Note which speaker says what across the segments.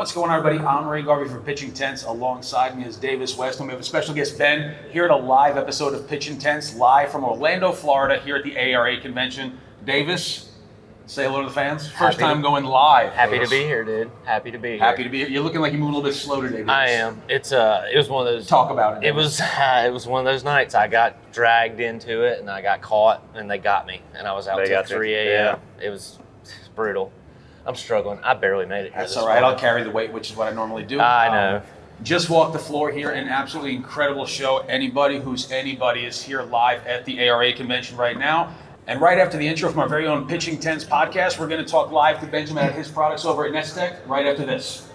Speaker 1: What's going on, everybody? I'm Ray Garvey from Pitching Tents. Alongside me is Davis West, and we have a special guest, Ben, here at a live episode of Pitching Tents, live from Orlando, Florida, here at the ARA convention. Davis, say hello to the fans. First time going live.
Speaker 2: Happy to be here, dude. Happy to be here.
Speaker 1: Happy to be here. You're looking like you're moving a little bit slow today, Davis.
Speaker 2: I am. It was one of those.
Speaker 1: Talk about it.
Speaker 2: It was one of those nights. I got dragged into it, and I got caught, and they got me, and I was out till 3 a.m.
Speaker 1: Yeah.
Speaker 2: It was brutal. I'm struggling. I barely made it here.
Speaker 1: That's all right. I'll carry the weight, which is what I normally do.
Speaker 2: I know.
Speaker 1: Just walked the floor here. An absolutely incredible show. Anybody is here live at the ARA convention right now. And right after the intro from our very own Pitching Tents podcast, we're going to talk live to Benjamin at his products over at NexTech right after this.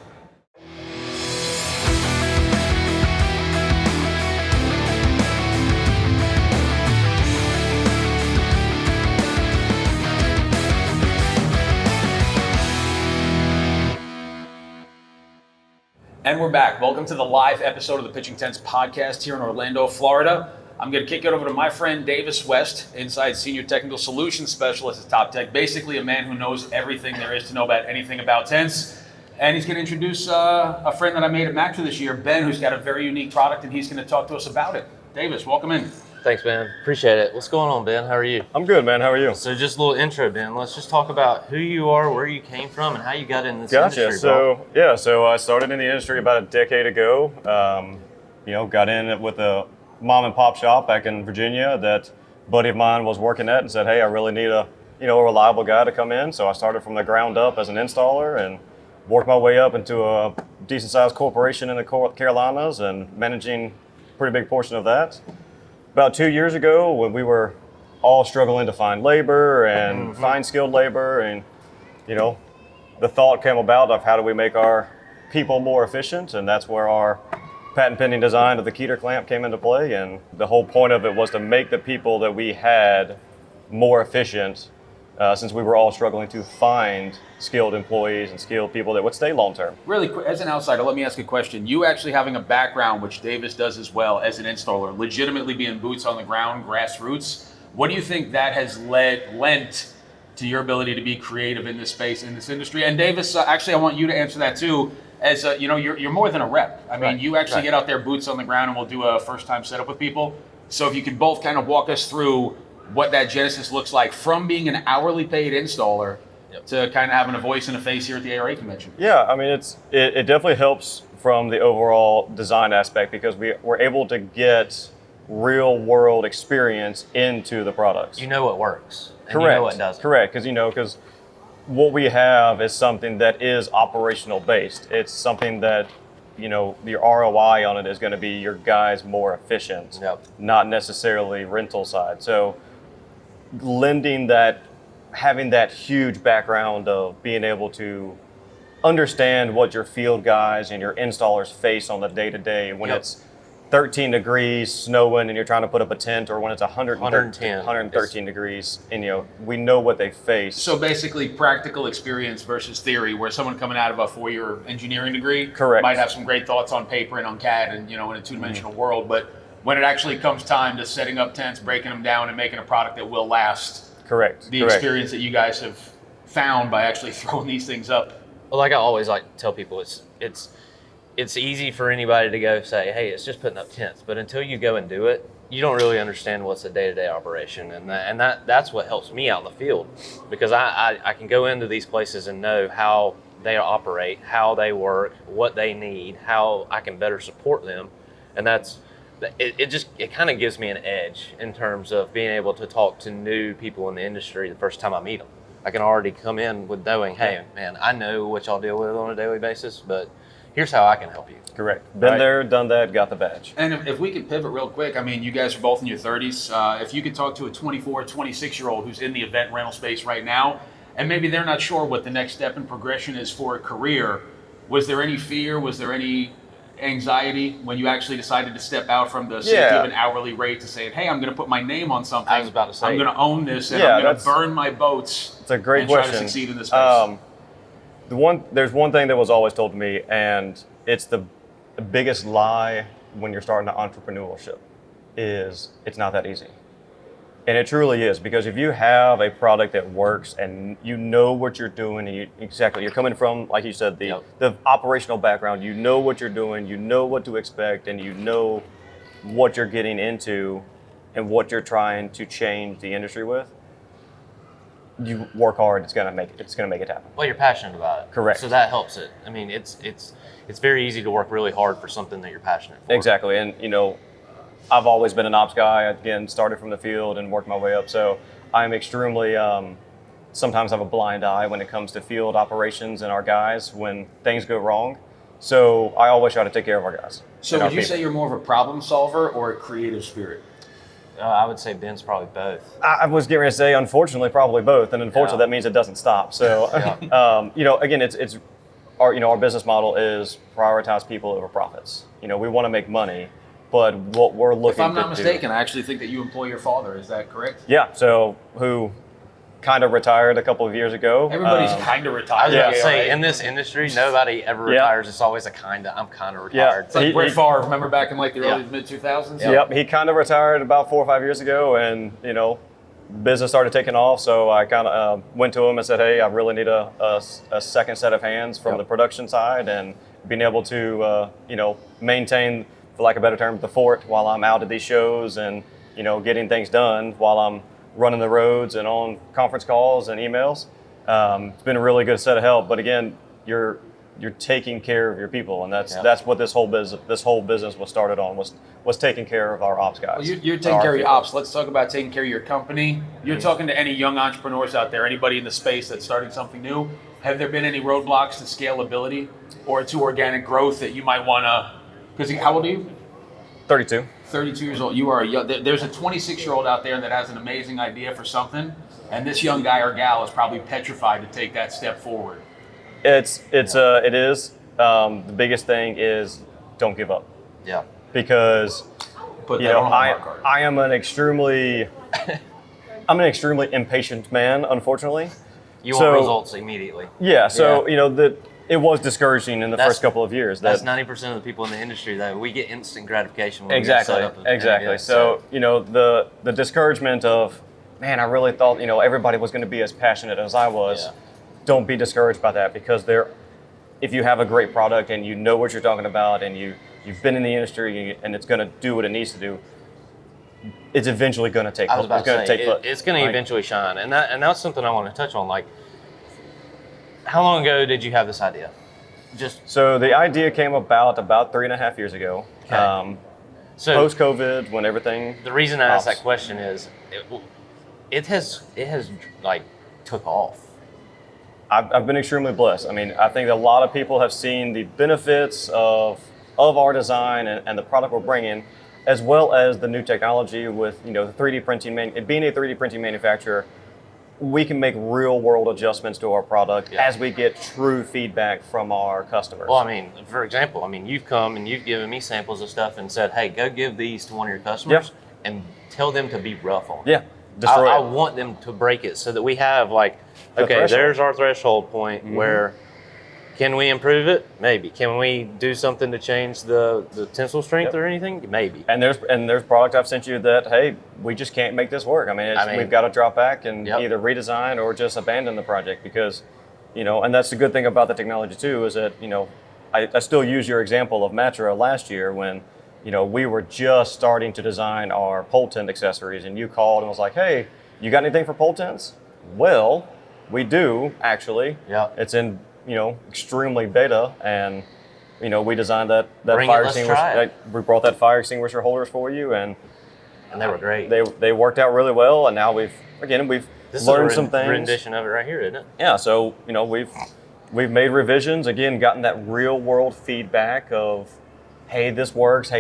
Speaker 1: And we're back. Welcome to the live episode of the Pitching Tents podcast here in Orlando, Florida. I'm going to kick it over to my friend Davis West, Inside Senior Technical Solutions Specialist at TopTec, basically a man who knows everything there is to know about anything about tents. And he's going to introduce a friend that I made at Max this year, Ben, who's got a very unique product, and he's going to talk to us about it. Davis, welcome in.
Speaker 2: Thanks, Ben. Appreciate it. What's going on, Ben? How are you?
Speaker 3: I'm good, man. How are you?
Speaker 2: So just a little intro, Ben. Let's just talk about who you are, where you came from, and how you got in this
Speaker 3: Gotcha.
Speaker 2: industry, bro.
Speaker 3: So I started in the industry about a decade ago. Got in with a mom and pop shop back in Virginia that a buddy of mine was working at and said, hey, I really need a reliable guy to come in. So I started from the ground up as an installer and worked my way up into a decent sized corporation in the Carolinas and managing a pretty big portion of that. About 2 years ago, when we were all struggling to find labor and find skilled labor, and the thought came about of how do we make our people more efficient, and that's where our patent pending design of the Keder Clamp came into play. And the whole point of it was to make the people that we had more efficient, since we were all struggling to find skilled employees and skilled people that would stay long term.
Speaker 1: Really quick, as an outsider, let me ask a question. You actually having a background, which Davis does as well, as an installer, legitimately being boots on the ground, grassroots, what do you think that has lent to your ability to be creative in this space, in this industry? And Davis, actually, I want you to answer that too. As you're more than a rep. I mean, you actually get out there, boots on the ground, and we'll do a first-time setup with people. So if you could both kind of walk us through what that genesis looks like from being an hourly paid installer to kind of having a voice and a face here at the ARA convention.
Speaker 3: Yeah, I mean, it definitely helps from the overall design aspect because we're able to get real world experience into the products.
Speaker 2: You know what works. And
Speaker 3: Correct.
Speaker 2: You know what doesn't.
Speaker 3: Correct, because what we have is something that is operational based. It's something that, the ROI on it is going to be your guys more efficient, not necessarily rental side. So having that huge background of being able to understand what your field guys and your installers face on the day-to-day when it's 13 degrees, snowing, and you're trying to put up a tent, or when it's 113 degrees, and we know what they face.
Speaker 1: So basically practical experience versus theory, where someone coming out of a 4-year engineering degree
Speaker 3: Correct.
Speaker 1: might have some great thoughts on paper and on CAD and in a two-dimensional world, but when it actually comes time to setting up tents, breaking them down, and making a product that will last,
Speaker 3: Correct.
Speaker 1: Experience that you guys have found by actually throwing these things up.
Speaker 2: Well, like I always like to tell people, it's easy for anybody to go say, hey, it's just putting up tents. But until you go and do it, you don't really understand what's a day-to-day operation. And that's what helps me out in the field, because I can go into these places and know how they operate, how they work, what they need, how I can better support them. And it kind of gives me an edge in terms of being able to talk to new people in the industry the first time I meet them. I can already come in with knowing, hey, man, I know what y'all deal with on a daily basis, but here's how I can help you.
Speaker 3: Correct. Been there, done that, got the badge.
Speaker 1: And if we could pivot real quick, I mean, you guys are both in your 30s. If you could talk to a 24, 26-year-old who's in the event rental space right now, and maybe they're not sure what the next step in progression is for a career, was there any fear? Was there any anxiety when you actually decided to step out from the safety of an hourly rate to say, hey, I'm going to put my name on something.
Speaker 2: I was about to say,
Speaker 1: I'm going to own this, and I'm going to burn my boats.
Speaker 3: It's a great
Speaker 1: and
Speaker 3: question.
Speaker 1: Try to succeed in this space.
Speaker 3: There's one thing that was always told to me, and it's the biggest lie when you're starting an entrepreneurship, is it's not that easy. And it truly is, because if you have a product that works and you know what you're doing, and you're coming from, like you said, the operational background, you know what you're doing, you know what to expect, and you know what you're getting into and what you're trying to change the industry with, you work hard, it's gonna make it happen.
Speaker 2: Well, you're passionate about it.
Speaker 3: Correct.
Speaker 2: So that helps it. I mean, it's very easy to work really hard for something that you're passionate for.
Speaker 3: Exactly. And I've always been an ops guy. Again, started from the field and worked my way up. So I'm extremely, sometimes have a blind eye when it comes to field operations and our guys when things go wrong. So I always try to take care of our guys.
Speaker 1: So would you say you're more of a problem solver or a creative spirit?
Speaker 2: I would say Ben's probably both.
Speaker 3: I was getting ready to say, unfortunately, probably both. And unfortunately, that means it doesn't stop. So, again, it's our business model is prioritize people over profits. We want to make money. But what we're looking to do...
Speaker 1: If I'm not mistaken, I actually think that you employ your father. Is that correct?
Speaker 3: Yeah, so who kind of retired a couple of years ago.
Speaker 1: Everybody's kind of
Speaker 2: I
Speaker 1: retired.
Speaker 2: was going to say, in this industry, nobody ever retires. It's always I'm kind of retired.
Speaker 1: It's like Brett Favre, remember back in like the early mid-2000s?
Speaker 3: Yep, he kind of retired about 4 or 5 years ago, and, business started taking off, so I kind of went to him and said, hey, I really need a second set of hands from the production side, and being able to, maintain, for lack of a better term, the fort while I'm out at these shows and, getting things done while I'm running the roads and on conference calls and emails. It's been a really good set of help. But again, you're taking care of your people, and that's what this whole business was started on, was taking care of our ops guys.
Speaker 1: Well, you're taking care of your ops. Let's talk about taking care of your company. You're talking to any young entrepreneurs out there, anybody in the space that's starting something new. Have there been any roadblocks to scalability or to organic growth that you might want to? Because how old are you?
Speaker 3: 32.
Speaker 1: 32 years old. You are there's a 26-year-old out there that has an amazing idea for something, and this young guy or gal is probably petrified to take that step forward.
Speaker 3: It is. The biggest thing is don't give up.
Speaker 2: Yeah.
Speaker 1: I
Speaker 3: Because am an extremely impatient man, unfortunately.
Speaker 2: You want results immediately.
Speaker 3: Yeah. So it was discouraging in the first couple of years.
Speaker 2: That's 90% of the people in the industry, though. We get instant gratification when
Speaker 3: exactly,
Speaker 2: we get set up.
Speaker 3: Exactly. So the discouragement of, man, I really thought everybody was going to be as passionate as I was. Yeah. Don't be discouraged by that, because if you have a great product and you know what you're talking about and you've been in the industry and it's going to do what it needs to do, it's eventually going to take.
Speaker 2: It's going to eventually shine, and that's something I want to touch on. Like, how long ago did you have this idea?
Speaker 3: So the idea came about 3.5 years ago.
Speaker 2: Okay. So
Speaker 3: post-COVID, when everything.
Speaker 2: The reason I asked that question is, it has like took off.
Speaker 3: I've been extremely blessed. I mean, I think a lot of people have seen the benefits of our design and the product we're bringing, as well as the new technology with the 3D printing. Being a 3D printing manufacturer, we can make real world adjustments to our product as we get true feedback from our customers.
Speaker 2: Well, for example, you've come and you've given me samples of stuff and said, hey, go give these to one of your customers and tell them to be rough on it.
Speaker 3: Yeah.
Speaker 2: I want them to break it so that we have there's our threshold point where can we improve it? Maybe. Can we do something to change the tensile strength or anything? Maybe. And
Speaker 3: there's product I've sent you that, hey, we just can't make this work. We've got to drop back and either redesign or just abandon the project, because, and that's the good thing about the technology too, is that, I still use your example of Matra last year when, we were just starting to design our pole tent accessories, and you called and was like, hey, you got anything for pole tents? Well, we do, actually. Yeah. It's in, extremely beta, and, we designed that fire extinguisher. We brought that fire extinguisher holders for you, and
Speaker 2: they were great.
Speaker 3: They worked out really well, and now we've learned some things.
Speaker 2: Rendition of it right here, isn't it?
Speaker 3: Yeah, so, we've made revisions, again, gotten that real world feedback of, hey, this works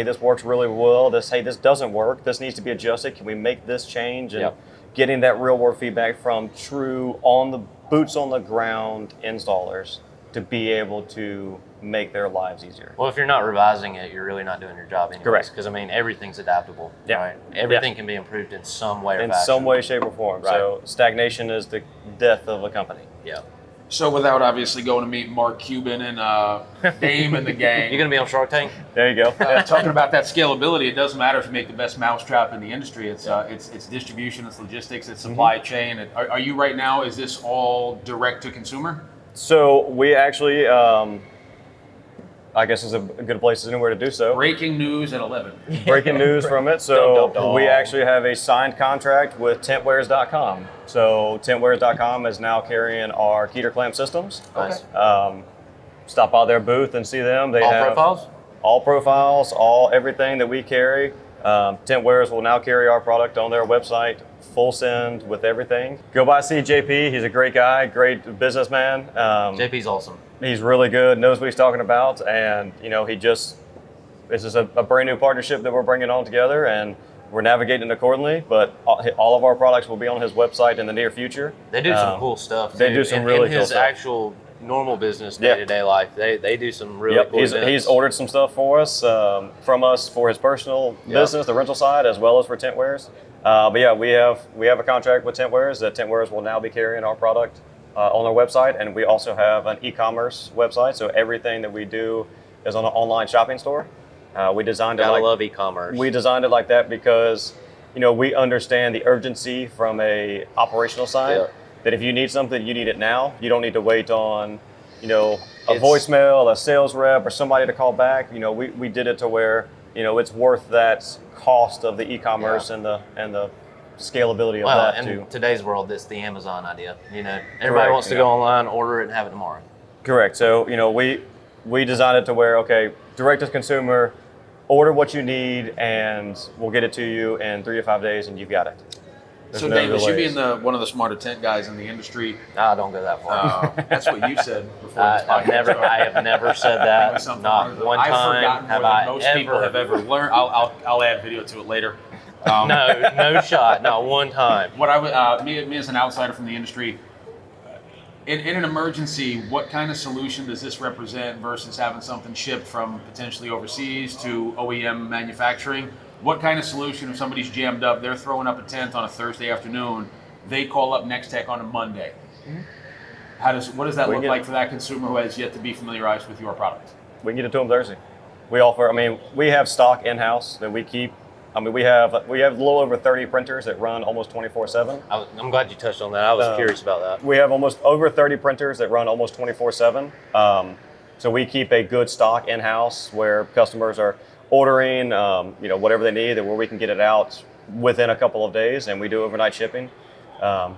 Speaker 3: really well, this doesn't work, this needs to be adjusted, can we make this change? And getting that real world feedback from true boots on the ground installers to be able to make their lives easier.
Speaker 2: Well, if you're not revising it, you're really not doing your job anyways.
Speaker 3: Correct.
Speaker 2: Because everything's adaptable.
Speaker 3: Yeah.
Speaker 2: Right? Everything can be improved in some way or fashion.
Speaker 3: In some way, shape, or form. Right. So stagnation is the death of a company.
Speaker 2: Yeah.
Speaker 1: So without obviously going to meet Mark Cuban and Dame and the gang,
Speaker 2: You're going to be on Shark Tank?
Speaker 3: There you go.
Speaker 1: talking about that scalability, it doesn't matter if you make the best mousetrap in the industry. It's distribution, it's logistics, it's supply chain. Are you right now? Is this all direct to consumer?
Speaker 3: So we actually, I guess is a good place anywhere to do so.
Speaker 1: Breaking news at 11.
Speaker 3: Breaking news from it.
Speaker 2: Dun,
Speaker 3: So
Speaker 2: dun, dun.
Speaker 3: we actually have a signed contract with Tentwares.com. So Tentwares.com is now carrying our Keder Clamp systems.
Speaker 2: Nice.
Speaker 3: Stop by their booth and see them. They
Speaker 2: All
Speaker 3: have
Speaker 2: profiles?
Speaker 3: all profiles, everything that we carry. Tentwares will now carry our product on their website, full send with everything. Go by see JP. He's a great guy, great businessman.
Speaker 2: JP's awesome.
Speaker 3: He's really good, knows what he's talking about, and this is a brand new partnership that we're bringing on together, and we're navigating accordingly. But all of our products will be on his website in the near future.
Speaker 2: They do some cool stuff.
Speaker 3: They
Speaker 2: too.
Speaker 3: do some
Speaker 2: in
Speaker 3: really
Speaker 2: his
Speaker 3: cool stuff.
Speaker 2: actual normal business, day-to-day life. They do some really cool events.
Speaker 3: He's ordered some stuff for us from us for his personal business, the rental side, as well as for Tentwares. But yeah, we have a contract with Tentwares that Tentwares will now be carrying our product on their website, and we also have an e-commerce website. So everything that we do is on an online shopping store. We designed it.
Speaker 2: Gotta love e-commerce.
Speaker 3: We designed it like that because we understand the urgency from a operational side.
Speaker 2: Yeah.
Speaker 3: That if you need something, you need it now. You don't need to wait on a voicemail, a sales rep, or somebody to call back. We did it to where it's worth that cost of the e-commerce and the scalability of that
Speaker 2: in
Speaker 3: too.
Speaker 2: today's world, it's the Amazon idea. Everybody
Speaker 3: Correct,
Speaker 2: wants to go online, order it, and have it tomorrow.
Speaker 3: Correct. So we designed it to where direct to consumer, order what you need, and we'll get it to you in 3 to 5 days, and you've got it. There's
Speaker 1: So
Speaker 3: no
Speaker 1: Davis, you
Speaker 3: delays.
Speaker 1: being one of the smarter tent guys in the industry,
Speaker 2: Don't go that far.
Speaker 1: that's what you said before this
Speaker 2: I
Speaker 1: podcast.
Speaker 2: have never said that. Not one
Speaker 1: I've
Speaker 2: time
Speaker 1: forgotten
Speaker 2: have
Speaker 1: more than
Speaker 2: I
Speaker 1: most
Speaker 2: ever.
Speaker 1: people have ever learned. I'll add video to it later.
Speaker 2: No shot. Not one time.
Speaker 1: What I would, me as an outsider from the industry, in an emergency, what kind of solution does this represent versus having something shipped from potentially overseas to OEM manufacturing? What kind of solution if somebody's jammed up, they're throwing up a tent on a Thursday afternoon, they call up NexTech on a Monday? What does that look like for that consumer who has yet to be familiarized with your product?
Speaker 3: We can get it to them Thursday. We have stock in-house that we keep. We have a little over 30 printers that run almost 24/7.
Speaker 2: I'm glad you touched on that. I was curious about that.
Speaker 3: We have almost over 30 printers that run almost 24/7. So we keep a good stock in-house where customers are ordering, whatever they need, and where we can get it out within a couple of days, and we do overnight shipping.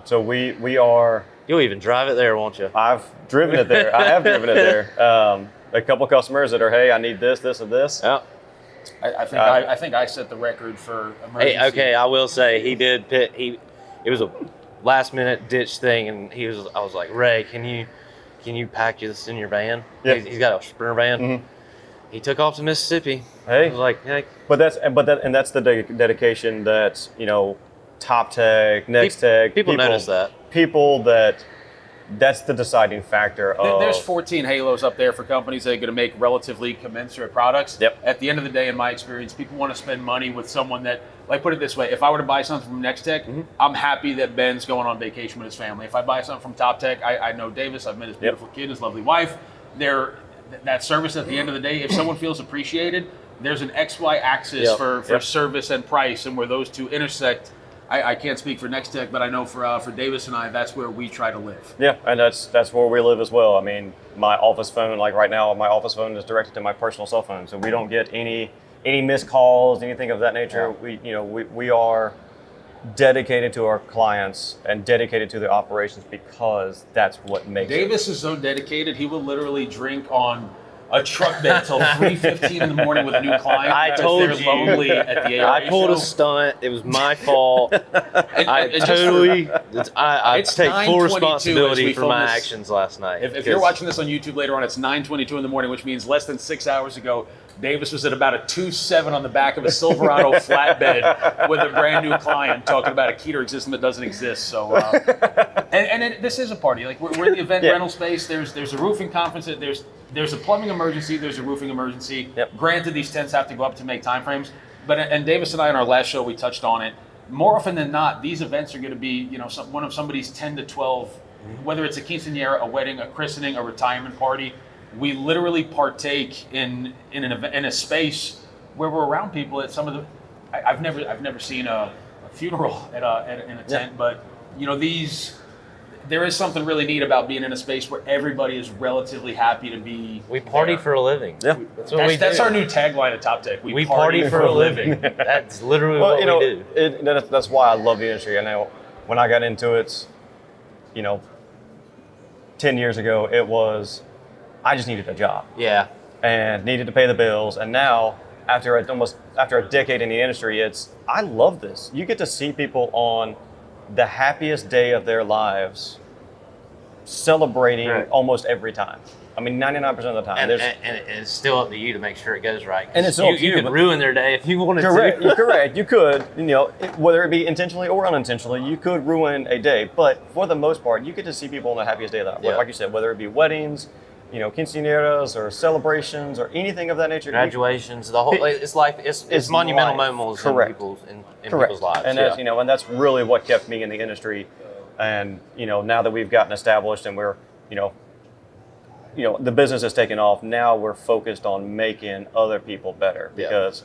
Speaker 3: So we are.
Speaker 2: You'll even drive it there, won't you?
Speaker 3: I've driven it there. I have driven it there. A couple customers that are, hey, I need this, this, and this.
Speaker 2: Yeah.
Speaker 1: I think I set the record for emergency.
Speaker 2: Hey, okay, I will say he did pit. It was a last minute ditch thing, and I was like, Ray, can you pack this in your van?
Speaker 3: Yeah.
Speaker 2: He's got a Sprinter van.
Speaker 3: Mhm.
Speaker 2: He took off to Mississippi.
Speaker 3: Hey.
Speaker 2: I was like, hey.
Speaker 3: But that's the dedication that TopTec, NexTech.
Speaker 2: People notice that.
Speaker 3: That's the deciding factor of.
Speaker 1: There's 14 halos up there for companies that are going to make relatively commensurate products.
Speaker 3: Yep.
Speaker 1: At the end of the day, in my experience, people want to spend money with someone that, put it this way, if I were to buy something from NexTech, I'm happy that Ben's going on vacation with his family. If I buy something from TopTech, I know Davis, I've met his beautiful kid, his lovely wife. That service at the end of the day, if someone feels appreciated, there's an XY axis for service and price, and where those two intersect. I can't speak for NexTech, but I know for Davis and I, that's where we try to live.
Speaker 3: Yeah, and that's where we live as well. My office phone, like right now, my office phone is directed to my personal cell phone, so we don't get any missed calls, anything of that nature. Yeah. We are dedicated to our clients and dedicated to the operations because that's what makes
Speaker 1: Davis is so dedicated, he will literally drink on a truck bed till 3:15 in the morning with a new client.
Speaker 2: I told
Speaker 1: they're
Speaker 2: you.
Speaker 1: lonely at the ARA
Speaker 2: I pulled
Speaker 1: show.
Speaker 2: a stunt. It was my fault. I
Speaker 1: and
Speaker 2: take full
Speaker 1: 9:22
Speaker 2: responsibility
Speaker 1: as we
Speaker 2: for my
Speaker 1: film this.
Speaker 2: actions last night.
Speaker 1: If you're watching this on YouTube later on, it's 9:22 in the morning, which means less than 6 hours ago, Davis was at about a 2.7 on the back of a Silverado flatbed with a brand new client talking about a Keder system that doesn't exist. So, this is a party. We're in the event rental space. There's a roofing conference. There's a plumbing emergency. There's a roofing emergency.
Speaker 3: Yep.
Speaker 1: Granted, these tents have to go up to make time frames. And Davis and I, in our last show, we touched on it. More often than not, these events are going to be, one of somebody's 10 to 12 whether it's a quinceañera, a wedding, a christening, a retirement party, we literally partake in a space where we're around people at some of the. I've never seen a funeral in a tent, but there is something really neat about being in a space where everybody is relatively happy to be.
Speaker 2: We party
Speaker 1: there.
Speaker 2: for a living.
Speaker 3: Yeah.
Speaker 2: That's what we do.
Speaker 1: That's our new tagline at TopTec.
Speaker 2: We party for a living. That's literally what we do.
Speaker 3: That's why I love the industry. I know when I got into it, 10 years ago, it was, I just needed a job.
Speaker 2: Yeah.
Speaker 3: And needed to pay the bills. And now, after a decade in the industry, I love this. You get to see people on the happiest day of their lives celebrating almost every time. I mean, 99% of the time.
Speaker 2: And it's still up to you to make sure it goes right.
Speaker 3: And it's up to you.
Speaker 2: You could ruin their day if you wanted
Speaker 3: correct,
Speaker 2: to.
Speaker 3: Correct. You could, whether it be intentionally or unintentionally, you could ruin a day. But for the most part, you get to see people on the happiest day of their life.
Speaker 2: Yeah.
Speaker 3: Like you said, whether it be weddings, quinceañeras or celebrations or anything of that nature.
Speaker 2: Graduations, the whole it's monumental moments in people's lives.
Speaker 3: And and that's really what kept me in the industry. And now that we've gotten established and we're the business has taken off, now we're focused on making other people better. Because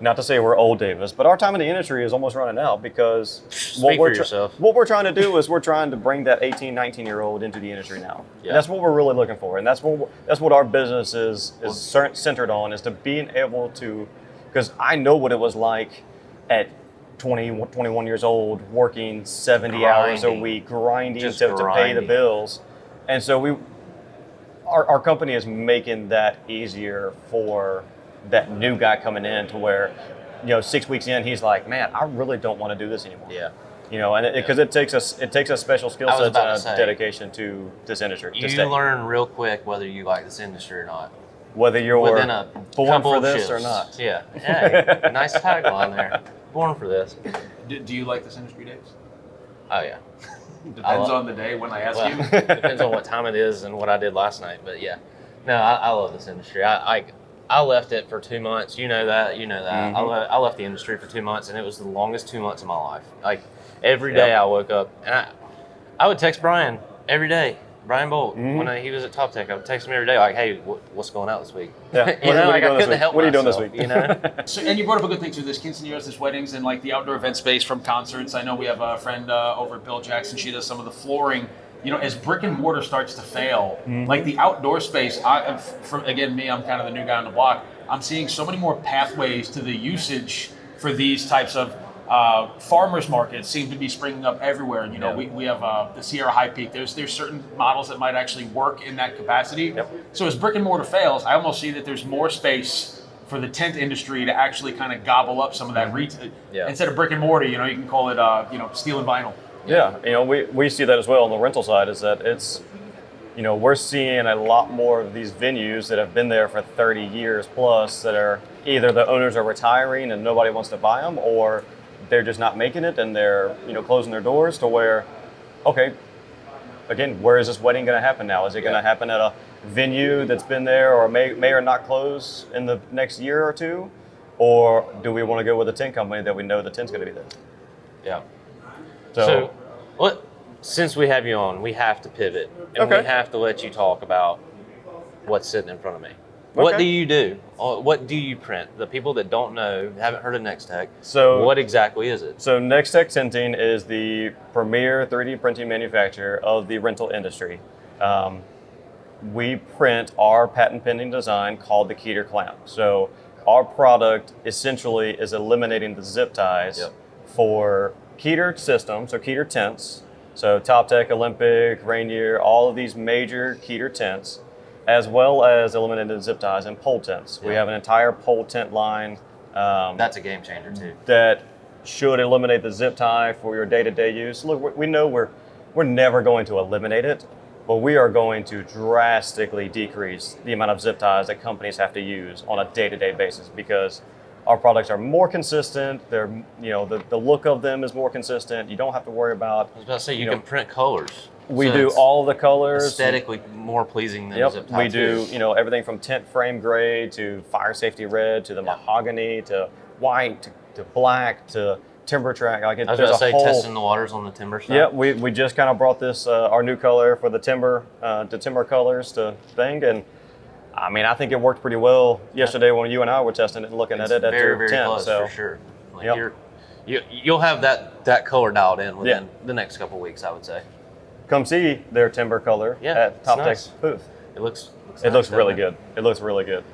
Speaker 3: not to say we're old, Davis, but our time in the industry is almost running out because what we're trying to do is we're trying to bring that 18, 19-year-old into the industry now. Yeah. And that's what we're really looking for. And that's what our business is centered on, is to being able to, because I know what it was like at 20, 21 years old, working 70 hours a week, grinding to pay the bills. And so our company is making that easier for that new guy coming in, to where 6 weeks in he's like, man, I really don't want to do this anymore. Because it takes a special skill set and dedication to this industry.
Speaker 2: You learn real quick whether you like this industry or not,
Speaker 3: whether you're
Speaker 2: within a
Speaker 3: born for this
Speaker 2: shifts
Speaker 3: or not.
Speaker 2: Hey, nice tagline there. Born for this.
Speaker 1: Do you like this industry, Dave?
Speaker 2: Oh yeah.
Speaker 1: Depends on the day when I ask you.
Speaker 2: Depends on what time it is and what I did last night. But yeah, no, I love this industry. I left it for 2 months. You know that. Mm-hmm. I left the industry for 2 months, and it was the longest 2 months of my life. Like every day I woke up, and I would text Brian every day. Brian Bolt, when he was at TopTec, I would text him every day, like, "Hey, what's going out this week?"
Speaker 3: Yeah,
Speaker 2: I couldn't help myself.
Speaker 3: What are you doing this week?
Speaker 1: So, and you brought up a good thing too. This quinceañeras, this weddings, and like the outdoor event space from concerts. I know we have a friend over at Bill Jackson. She does some of the flooring. As brick and mortar starts to fail, like the outdoor space. I'm kind of the new guy on the block. I'm seeing so many more pathways to the usage for these types of farmers markets seem to be springing up everywhere. We have the Sierra High Peak. There's certain models that might actually work in that capacity. Yep. So as brick and mortar fails, I almost see that there's more space for the tent industry to actually kind of gobble up some of that retail. Instead of brick and mortar, you can call it steel and vinyl.
Speaker 3: Yeah, we see that as well on the rental side, is that it's, we're seeing a lot more of these venues that have been there for 30 years plus that are either the owners are retiring and nobody wants to buy them, or they're just not making it and they're, closing their doors, to where, okay, again, where is this wedding going to happen now? Is it going to happen at a venue that's been there or may or not close in the next year or two? Or do we want to go with a tent company that we know the tent's going to be there?
Speaker 2: Yeah. So since we have you on, we have to pivot, and we have to let you talk about what's sitting in front of me. What do you do? What do you print? The people that don't know, haven't heard of NexTech, so what exactly is it?
Speaker 3: So NexTech Tenting is the premier 3D printing manufacturer of the rental industry. We print our patent pending design called the Keder Clamp. So our product essentially is eliminating the zip ties for Keder systems, so Keder tents, so TopTec, Olympic, Rainier, all of these major Keder tents, as well as eliminated zip ties and pole tents. We have an entire pole tent line.
Speaker 2: That's a game changer too.
Speaker 3: That should eliminate the zip tie for your day-to-day use. Look, we know we're never going to eliminate it, but we are going to drastically decrease the amount of zip ties that companies have to use on a day-to-day basis, because our products are more consistent. They're, the look of them is more consistent. You don't have to worry about.
Speaker 2: I was about to say, you can print colors.
Speaker 3: We do all the colors.
Speaker 2: Aesthetically more pleasing than zip tie.
Speaker 3: We do, everything from tent frame gray to fire safety red to the mahogany to white to black to timber track. Like
Speaker 2: I was
Speaker 3: there's
Speaker 2: about to say
Speaker 3: a whole,
Speaker 2: testing the waters on the timber stuff.
Speaker 3: Yeah, we just kind of brought this our new color for the timber colors to thing, and I mean I think it worked pretty well yesterday when you and I were testing it and looking
Speaker 2: It's
Speaker 3: at it at
Speaker 2: very,
Speaker 3: your
Speaker 2: very
Speaker 3: tent.
Speaker 2: close
Speaker 3: So
Speaker 2: for sure. Like
Speaker 3: Yep.
Speaker 2: you'll have that color dialed in within the next couple weeks, I would say.
Speaker 3: come see their timber color at
Speaker 2: it's
Speaker 3: TopTec
Speaker 2: nice.
Speaker 3: booth.
Speaker 2: It looks
Speaker 3: It looks really good. It looks really good.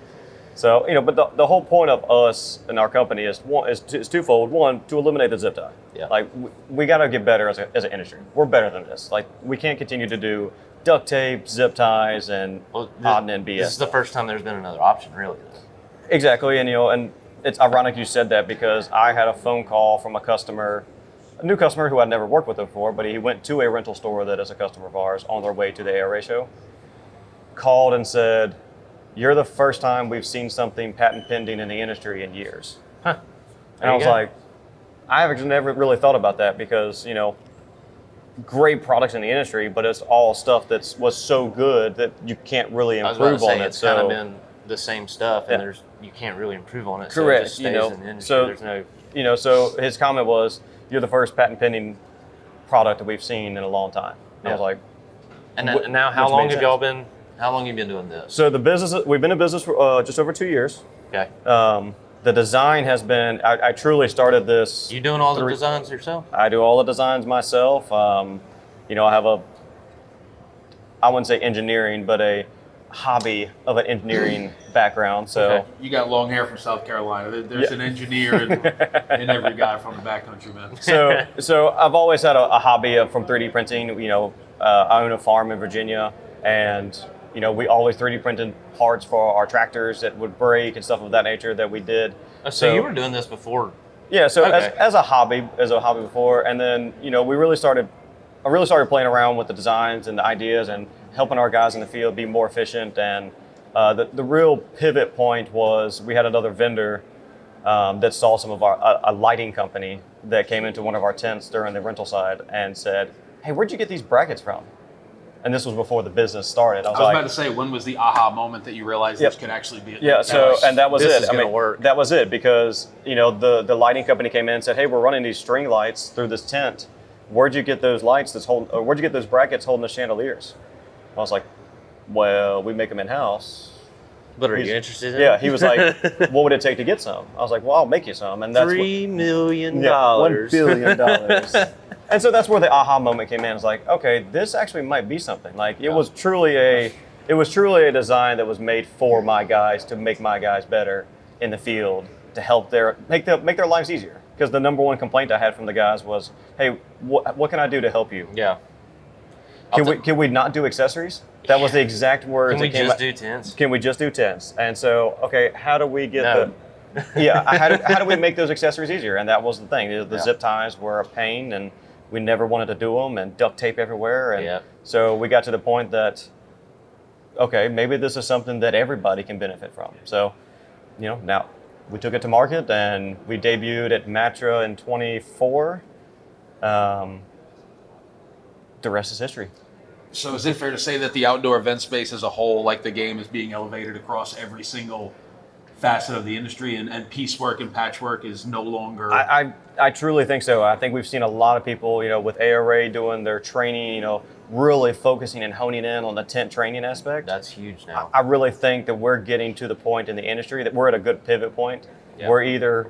Speaker 3: So, but the whole point of us and our company is twofold. One, to eliminate the zip tie.
Speaker 2: Yeah.
Speaker 3: Like, we got to get better as an industry. We're better than this. Like, we can't continue to do duct tape, zip ties, and odd and end BS.
Speaker 2: This is the first time there's been another option, really.
Speaker 3: Exactly. And it's ironic you said that because I had a phone call from a new customer who I'd never worked with before, but he went to a rental store that is a customer of ours on their way to the ARA Show. Called and said, "You're the first time we've seen something patent pending in the industry in years."
Speaker 2: Huh.
Speaker 3: And I was like, I have never really thought about that because, great products in the industry, but it's all stuff that was so good that you can't really improve on it.
Speaker 2: It's kind of been the same stuff, and you can't really improve on it.
Speaker 3: Correct.
Speaker 2: So it just stays in the industry. There's no.
Speaker 3: So his comment was, "You're the first patent pending product that we've seen in a long time." And I was like,
Speaker 2: and now, how
Speaker 3: which
Speaker 2: long
Speaker 3: made
Speaker 2: have
Speaker 3: sense.
Speaker 2: y'all been? How long have you been doing this?
Speaker 3: So we've been in business for just over 2 years.
Speaker 2: Okay.
Speaker 3: The design has been, I truly started this.
Speaker 2: You doing all the designs yourself?
Speaker 3: I do all the designs myself. I have I wouldn't say engineering, but a hobby of an engineering background. So
Speaker 2: Okay.
Speaker 1: You got long hair from South Carolina. There's an engineer in every guy from the backcountry, man.
Speaker 3: so I've always had a hobby from 3D printing. I own a farm in Virginia, and we always 3D printed parts for our tractors that would break and stuff of that nature that we did.
Speaker 2: So you were doing this before?
Speaker 3: Yeah, so
Speaker 2: Okay.
Speaker 3: as a hobby before, and then I really started playing around with the designs and the ideas and helping our guys in the field be more efficient. And the real pivot point was we had another vendor that saw some of a lighting company that came into one of our tents during the rental side and said, "Hey, where'd you get these brackets from?" And this was before the business started. I was
Speaker 1: about to say, when was the aha moment that you realized this could actually be?
Speaker 3: Yeah, and that was
Speaker 2: this
Speaker 3: it.
Speaker 2: is gonna work.
Speaker 3: That was it because the lighting company came in and said, "Hey, we're running these string lights through this tent. Where'd you get those lights where'd you get those brackets holding the chandeliers?" I was like, "Well, we make them in house."
Speaker 2: But are you interested in
Speaker 3: Yeah,
Speaker 2: it?
Speaker 3: he was like, "What would it take to get some?" I was like, "Well, I'll make you some." And that's
Speaker 2: $3 million.
Speaker 3: $1 billion. And so that's where the aha moment came in. It's like, okay, this actually might be something. Like it was truly a design that was made for my guys to make my guys better in the field to help make their lives easier. Because the number one complaint I had from the guys was, "Hey, what can I do to help you?
Speaker 2: Yeah.
Speaker 3: Can we not do accessories?" That was the exact words.
Speaker 2: Can we
Speaker 3: that came
Speaker 2: just
Speaker 3: out.
Speaker 2: do tents?
Speaker 3: Can we just do tents? And so, okay, how do we get
Speaker 2: No.
Speaker 3: how do we make those accessories easier? And that was the thing. The zip ties were a pain, and we never wanted to do them, and duct tape everywhere. And so we got to the point that, okay, maybe this is something that everybody can benefit from. So, now we took it to market, and we debuted at Matra in 24. The rest is history.
Speaker 1: So is it fair to say that the outdoor event space as a whole, like the game, is being elevated across every single facet of the industry, and piecework and patchwork is no longer...
Speaker 3: I truly think so. I think we've seen a lot of people, with ARA doing their training, really focusing and honing in on the tent training aspect.
Speaker 2: That's huge now.
Speaker 3: I really think that we're getting to the point in the industry that we're at a good pivot point. Yeah.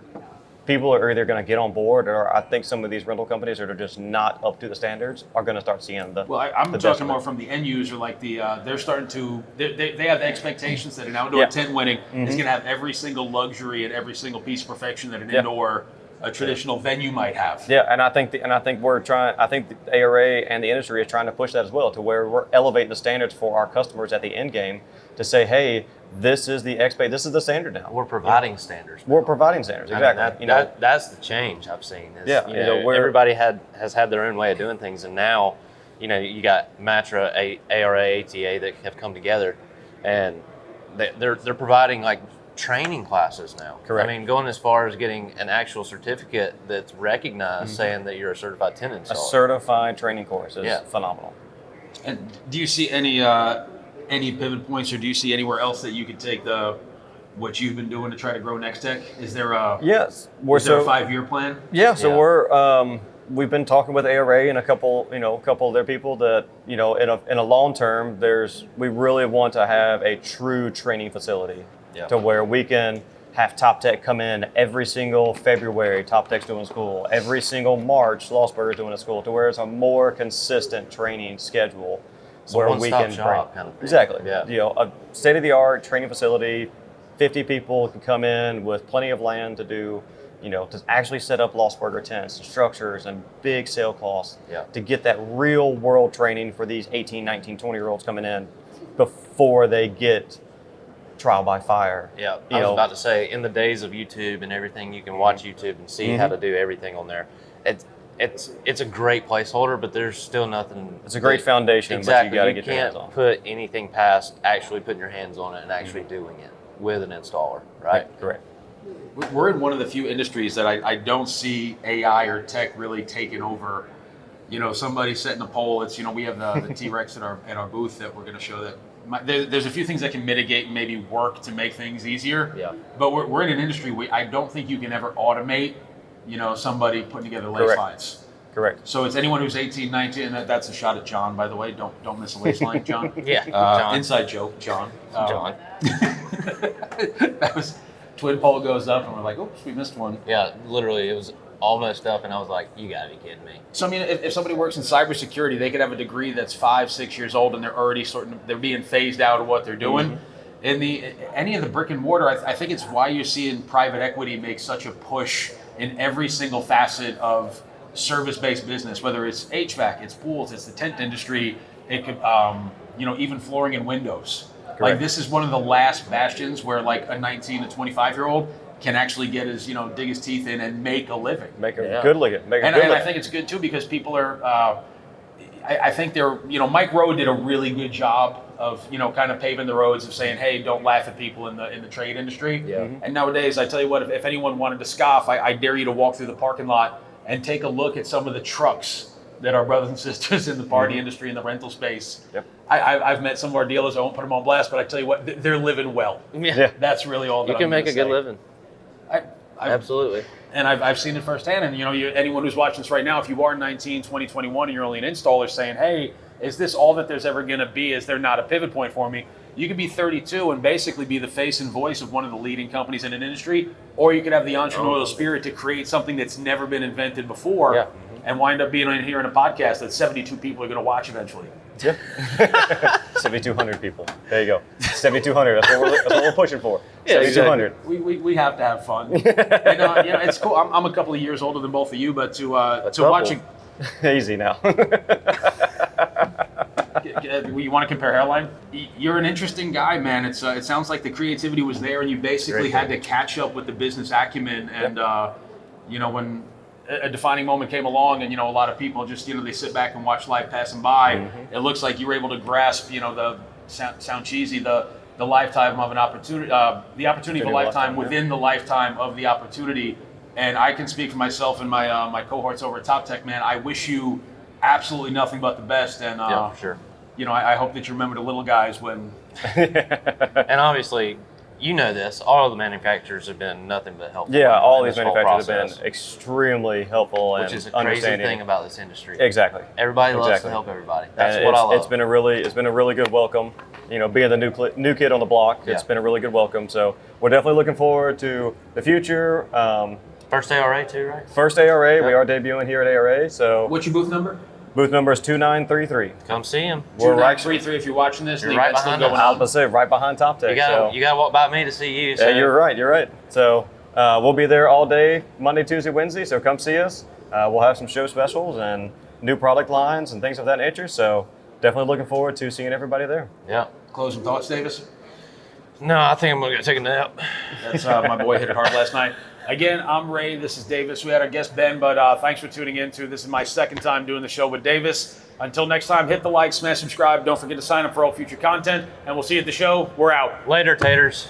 Speaker 3: People are either going to get on board, or I think some of these rental companies that are just not up to the standards are going to start seeing the.
Speaker 1: Well, I'm talking more from the end user, like they're starting to, they have the expectations that an outdoor tent wedding is going to have every single luxury and every single piece of perfection that an indoor, a traditional venue might have.
Speaker 3: Yeah, and I think the ARA and the industry is trying to push that as well, to where we're elevating the standards for our customers at the end game to say, hey, this is the standard now.
Speaker 2: We're providing standards.
Speaker 3: We're providing standards, exactly.
Speaker 2: That's the change I've seen.
Speaker 3: Everybody
Speaker 2: has had their own way of doing things, and now, you got Matra, ARA, ATA that have come together, and they're providing like training classes now.
Speaker 3: Correct.
Speaker 2: I mean, going as far as getting an actual certificate that's recognized, saying that you're a certified tent installer.
Speaker 3: A certified training course is phenomenal.
Speaker 1: And do you see any pivot points, or do you see anywhere else that you could take the what you've been doing to try to grow NexTech? Is there a
Speaker 3: Yes,
Speaker 1: a 5-year plan?
Speaker 3: Yeah, so we've been talking with ARA and a couple of their people that, in a long term, we really want to have a true training facility to where we can have TopTec come in every single February, TopTec's doing school, every single March, Lossberger's doing a school, to where it's a more consistent training schedule.
Speaker 2: So where we can shop kind of thing.
Speaker 3: Exactly.
Speaker 2: Yeah.
Speaker 3: A state-of-the-art training facility, 50 people can come in with plenty of land to do, to actually set up Lossberger tents and structures and big sale costs to get that real world training for these 18, 19, 20-year-olds coming in before they get trial by fire.
Speaker 2: Yeah, I was about to say, in the days of YouTube and everything, you can watch YouTube and see how to do everything on there. It's a great placeholder, but there's still nothing.
Speaker 3: It's a great foundation,
Speaker 2: exactly,
Speaker 3: but you got to get your hands on.
Speaker 2: You can't put anything past actually putting your hands on it and actually doing it with an installer, right?
Speaker 3: Correct.
Speaker 1: We're in one of the few industries that I don't see AI or tech really taking over. Somebody setting a poll. It's we have the T-Rex at our booth that we're going to show that. There's a few things that can mitigate and maybe work to make things easier.
Speaker 2: Yeah.
Speaker 1: But we're in an industry where I don't think you can ever automate, somebody putting together lace lines.
Speaker 3: Correct.
Speaker 1: So it's anyone who's 18, 19, and that's a shot at John, by the way. Don't miss a lace line, John.
Speaker 2: Yeah. John.
Speaker 1: Inside joke, John.
Speaker 2: John.
Speaker 1: That was twin pole goes up, and we're like, oops, we missed one.
Speaker 2: Yeah, literally, it was almost up, and I was like, you gotta be kidding me.
Speaker 1: So I mean, if somebody works in cybersecurity, they could have a degree that's 5-6 years old, and they're already they're being phased out of what they're doing. In any of the brick and mortar, I think it's why you're seeing private equity make such a push in every single facet of service-based business, whether it's HVAC, it's pools, it's the tent industry, it could, even flooring and windows.
Speaker 3: Correct.
Speaker 1: Like this is one of the last bastions where like a 19 to 25-year-old can actually get his, dig his teeth in and make a living.
Speaker 3: Make a good living.
Speaker 1: And I think it's good too because people are, I think they're, Mike Rowe did a really good job of, kind of paving the roads of saying, hey, don't laugh at people in the trade industry.
Speaker 2: Yeah.
Speaker 1: And nowadays, I tell you what, if anyone wanted to scoff, I dare you to walk through the parking lot and take a look at some of the trucks that our brothers and sisters in the party industry and the rental space.
Speaker 3: Yep.
Speaker 1: I've met some of our dealers. I won't put them on blast, but I tell you what, they're living well.
Speaker 2: Yeah.
Speaker 1: That's really all that
Speaker 2: You can
Speaker 1: I'm
Speaker 2: make a
Speaker 1: gonna
Speaker 2: good
Speaker 1: say.
Speaker 2: living. Absolutely.
Speaker 1: And I've seen it firsthand. And anyone who's watching this right now, if you are 19, 20, 21, and you're only an installer saying, hey, is this all that there's ever going to be? Is there not a pivot point for me? You could be 32 and basically be the face and voice of one of the leading companies in an industry, or you could have the entrepreneurial spirit to create something that's never been invented before and wind up being in here in a podcast that 72 people are going to watch eventually.
Speaker 3: Yep. 7,200 people. There you go. 7,200. That's what we're pushing for.
Speaker 2: Yeah,
Speaker 3: 7,200.
Speaker 1: We have to have fun. And, it's cool. I'm a couple of years older than both of you, but to watching.
Speaker 3: Easy now.
Speaker 1: You want to compare hairline? You're an interesting guy, man. It sounds like the creativity was there, and you basically had to catch up with the business acumen. And when a defining moment came along, and a lot of people just they sit back and watch life passing by. It looks like you were able to grasp the sound cheesy the lifetime of an opportunity, the opportunity of a lifetime within the lifetime of the opportunity. And I can speak for myself and my cohorts over at TopTec, man. I wish you absolutely nothing but the best. And
Speaker 2: for sure.
Speaker 1: I hope that you remember the little guys when.
Speaker 2: And obviously, this. All of the manufacturers have been nothing but helpful.
Speaker 3: Yeah, all these
Speaker 2: this whole
Speaker 3: manufacturers
Speaker 2: process,
Speaker 3: have been extremely helpful and
Speaker 2: which is a crazy
Speaker 3: understanding.
Speaker 2: thing about this industry.
Speaker 3: Exactly.
Speaker 2: Everybody loves to help everybody. That's
Speaker 3: and
Speaker 2: what I love.
Speaker 3: It's been a really good welcome. Being the new kid on the block, it's been a really good welcome. So we're definitely looking forward to the future.
Speaker 2: First ARA too, right?
Speaker 3: First ARA, we are debuting here at ARA. So
Speaker 1: What's your booth number?
Speaker 3: booth number is 2933.
Speaker 2: Come see him.
Speaker 3: We're right
Speaker 1: 2933 if you're watching this.
Speaker 2: You're
Speaker 1: the
Speaker 2: right
Speaker 1: event's still
Speaker 2: behind
Speaker 1: going
Speaker 2: us.
Speaker 3: I
Speaker 1: on.
Speaker 3: was say right behind TopTec.
Speaker 2: You gotta walk by me to see you. So.
Speaker 3: Yeah, you're right. So we'll be there all day, Monday, Tuesday, Wednesday. So come see us. We'll have some show specials and new product lines and things of that nature. So definitely looking forward to seeing everybody there.
Speaker 2: Yeah.
Speaker 1: Closing thoughts, Davis?
Speaker 2: No, I think I'm gonna go take a nap.
Speaker 1: That's my boy hit it hard last night. Again, I'm Ray. This is Davis. We had our guest Ben, but thanks for tuning in. This is my second time doing the show with Davis. Until next time, hit the like, smash subscribe. Don't forget to sign up for all future content, and we'll see you at the show. We're out.
Speaker 2: Later, taters.